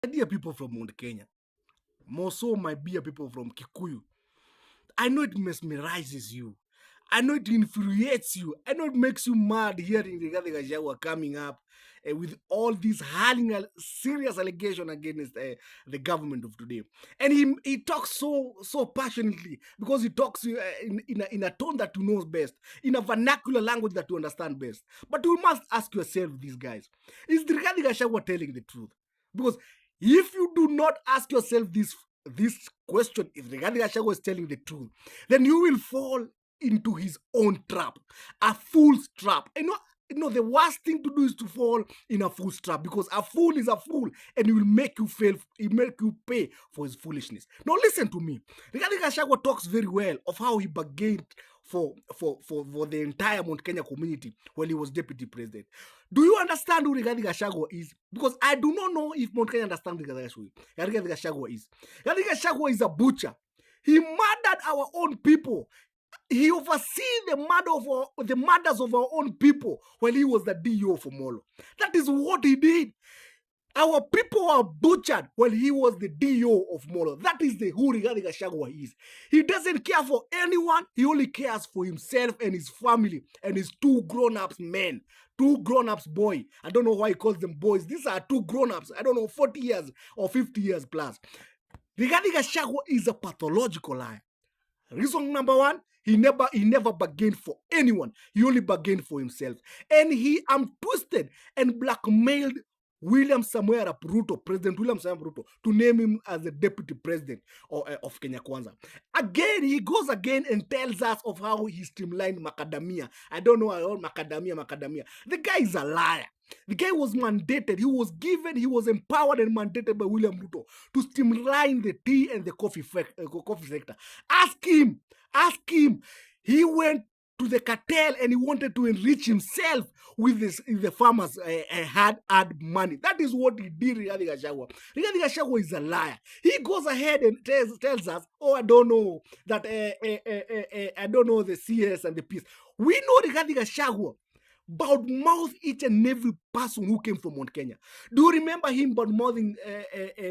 dear people from Mount Kenya, more so my dear people from Kikuyu, I know it mesmerizes you. I know it infuriates you. I know it makes you mad hearing Rigathi Gachagua coming up with all these hurling serious allegation against the government of today. And he talks so passionately because he talks in a tone that you know best, in a vernacular language that you understand best. But you must ask yourself, these guys, is Rigathi Gachagua telling the truth? Because if you do not ask yourself this question, if Rigathi Gachagua is telling the truth, then you will fall into his own trap, a fool's trap. The worst thing to do is to fall in a fool's trap, because a fool is a fool and he will make you fail, he will make you pay for his foolishness. Now listen to me. Rigathi Gachagua talks very well of how he bargained for the entire Mount Kenya community when he was deputy president. Do you understand who Rigathi Gachagua is? Because I do not know if Mount Kenya understands who Rigathi Gachagua is. Rigathi Gachagua is a butcher. He murdered our own people. He oversees the murders of our own people when he was the DO for Molo. That is what he did. Our people were butchered when he was the DO of Molo. That is who Rigathi Gachagua is. He doesn't care for anyone. He only cares for himself and his family and his two grown-ups men. Two grown-ups boy. I don't know why he calls them boys. These are two grown-ups. I don't know, 40 years or 50 years plus. Rigathi Gachagua is a pathological liar. Reason number one, he never bargained for anyone. He only bargained for himself. And he twisted and blackmailed William Samoei Arap Ruto, President William Samoei Arap Ruto, to name him as the deputy president of Kenya Kwanza. Again, he goes again and tells us of how he streamlined macadamia. I don't know all macadamia. The guy is a liar. The guy was mandated, he was empowered and mandated by William Ruto to streamline the tea and the coffee sector. Ask him. He went to the cartel and he wanted to enrich himself with the farmers had money. That is what he did, Rigathi Gachagua. Rigathi Gachagua is a liar. He goes ahead and tells us, I don't know that I don't know the CS and the peace. We know Rigathi Gachagua badmouth each and every person who came from Mount Kenya. Do you remember him badmouthing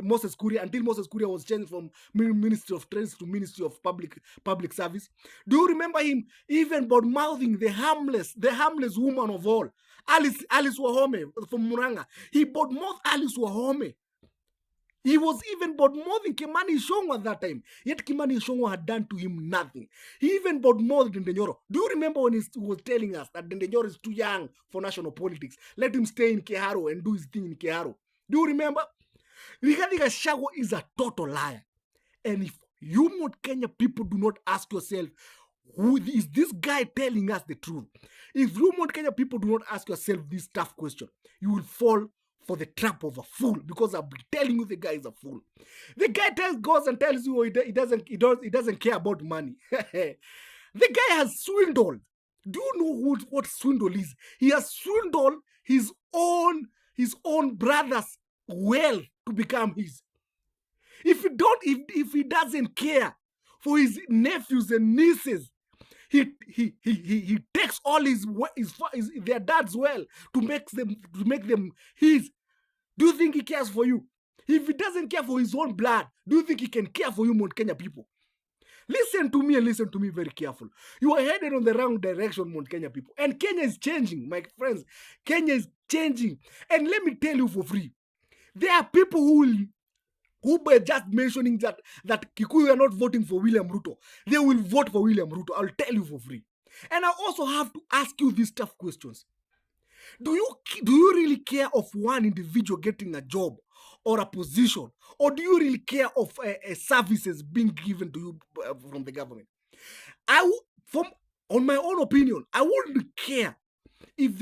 Moses Kuria until Moses Kuria was changed from Ministry of Trade to Ministry of Public Service? Do you remember him even badmouthing the harmless woman of all, Alice Wahome from Muranga? He badmouthed Alice Wahome. He was even badmouthing Kimani Ichung'wah at that time. Yet Kimani Ichung'wah had done to him nothing. He even badmouthed Ndindi Nyoro. Do you remember when he was telling us that Ndindi Nyoro is too young for national politics? Let him stay in Kiharu and do his thing in Kiharu. Do you remember? Rigathi Gachagua is a total liar. And if you Mount Kenya people do not ask yourself, who is this guy telling us the truth? If you Mount Kenya people do not ask yourself this tough question, you will fall for the trap of a fool, because I've been telling you the guy is a fool. The guy goes and tells you he doesn't care about money. The guy has swindled. Do you know what swindle is? He has swindled his own brother's wealth to become his. If he doesn't care for his nephews and nieces, he takes all their dad's well to make them his. Do you think he cares for you? If he doesn't care for his own blood, do you think he can care for you, Mount Kenya people? Listen to me and listen to me very careful. You are headed on the wrong direction, Mount Kenya people. And Kenya is changing, my friends. Kenya is changing. And let me tell you for free, there are people who by just mentioning that Kikuyu are not voting for William Ruto, they will vote for William Ruto. I'll tell you for free. And I also have to ask you these tough questions. Do you really care of one individual getting a job or a position, or do you really care of services being given to you from the government? On my own opinion, I wouldn't care if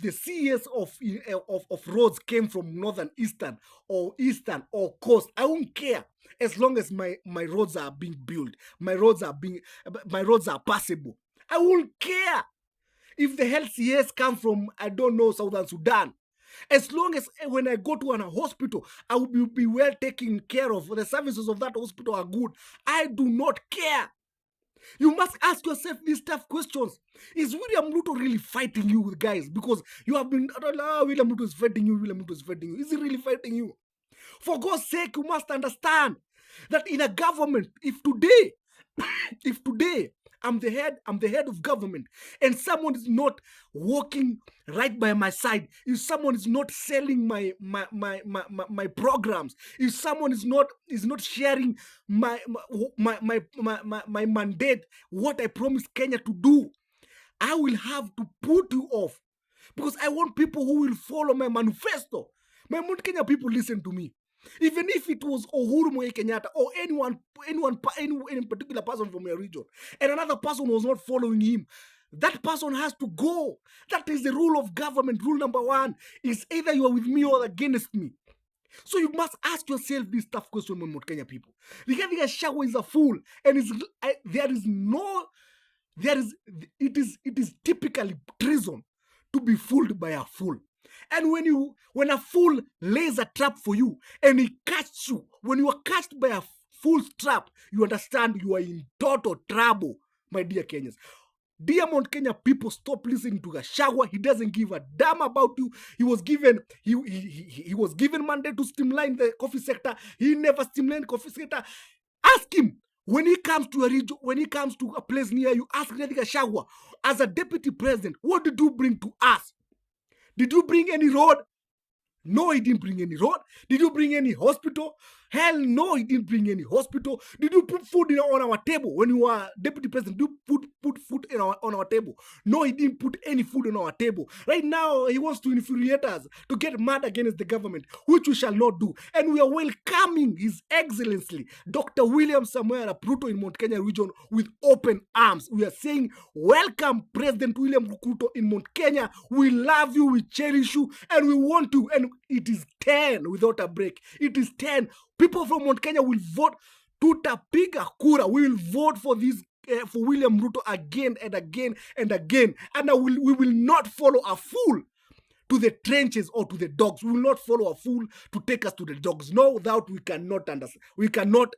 the CS of roads came from northern, eastern or coast. I won't care as long as my roads are being built, my roads are passable. I won't care if the health CS come from, I don't know, Southern Sudan. As long as when I go to a hospital, I will be well taken care of. The services of that hospital are good. I do not care. You must ask yourself these tough questions. Is William Ruto really fighting you, guys? Because you have been, William Ruto is fighting you. Is he really fighting you? For God's sake, you must understand that in a government, if today I'm the head of government, and someone is not walking right by my side, if someone is not selling my programs, if someone is not sharing my mandate, what I promised Kenya to do, I will have to put you off, because I want people who will follow my manifesto. My Mount Kenya people listen to me. Even if it was Uhuru Muigai Kenyatta or any particular person from your region, and another person was not following him, that person has to go. That is the rule of government. Rule number 1 is either you are with me or against me. So you must ask yourself this tough question, Mount Kenya people. Rigathi Gachagua is a fool, and it is typically treason to be fooled by a fool. And when a fool lays a trap for you and he catches you, when you are catched by a fool's trap, you understand you are in total trouble, my dear Kenyans. Dear Mount Kenya people, stop listening to Gachagua. He doesn't give a damn about you. He was given mandate to streamline the coffee sector. He never streamlined the coffee sector. Ask him. When he comes to a region, when he comes to a place near you, ask Rigathi Gachagua, as a deputy president, what did you bring to us? Did you bring any road? No, he didn't bring any road. Did you bring any hospital? Hell no, he didn't bring any hospital. Did you put food on our table when you were deputy president? Did you put food on our table? No, he didn't put any food on our table. Right now, he wants to infuriate us, to get mad against the government, which we shall not do. And we are welcoming His Excellency, Dr. William Samoei Arap Ruto in Mount Kenya region with open arms. We are saying, welcome President William Ruto in Mount Kenya. We love you, we cherish you, and we want you. And it is 10 without a break. It is 10. People from Mount Kenya will vote. Tutapiga kura. We will vote for this for William Ruto again and again and again. And we will not follow a fool to the trenches or to the dogs. We will not follow a fool to take us to the dogs. No, that we cannot understand. We cannot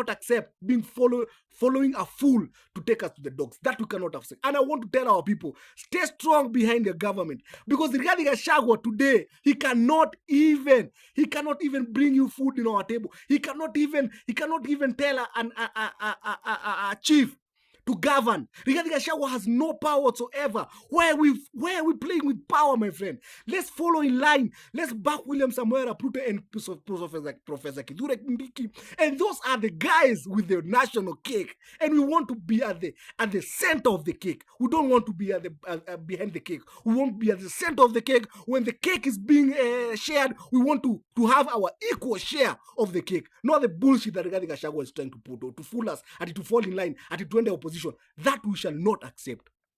accept being following a fool to take us to the dogs. That we cannot accept. And I want to tell our people, stay strong behind the government, because Rigathi Gachagua today, he cannot even bring you food in our table. He cannot even tell a chief to govern. Rigathi Gachagua has no power whatsoever. Why are we playing with power, my friend? Let's follow in line. Let's back William Samoei Arap Ruto and Professor Kithure Kindiki. And those are the guys with the national cake. And we want to be at the center of the cake. We don't want to be behind the cake. We want to be at the center of the cake. When the cake is being shared, we want to have our equal share of the cake. Not the bullshit that Rigathi Gachagua is trying to put, or to fool us, and to fall in line, and to enter opposition. That we shall not accept.